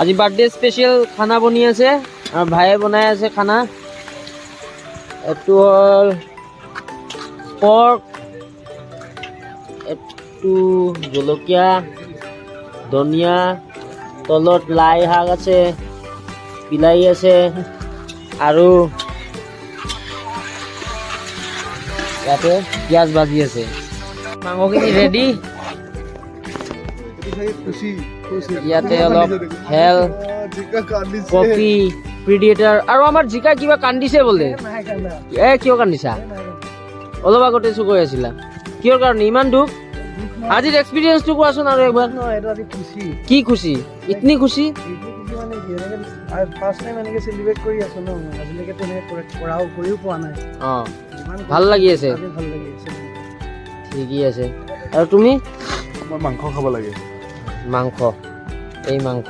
আজি birthday special খানা বনি আছে আৰু ভাইয়ে বনাই আছে খানা। এইটো হ'ল পৰ্ক, এইটো জলকীয়া, ধনিয়া, তলত লাই শাক আছে, বিলাহী আছে আৰু ইয়াতে পিঁয়াজ ভাজি আছে। মাংসখিনি ৰেডি। ইয়াতে অলপ হেল, কফি, প্ৰিডিয়েটাৰ আৰু আমাৰ জিকা কিবা কান্দিছে বোলে। কিয় কান্দিছা? অলপ আগতে কৈ আছিলা কিহৰ কাৰণে ইমান দুখ? আজিৰ এক্সপিৰিয়েঞ্চটো কোৱাচোন আৰু একবাৰ। কি খুচি? ইতনি খুচি? ভাল লাগি আছে। ঠিকেই আছে। আৰু তুমি? মাংস খাব লাগে। মাংস, এই মাংস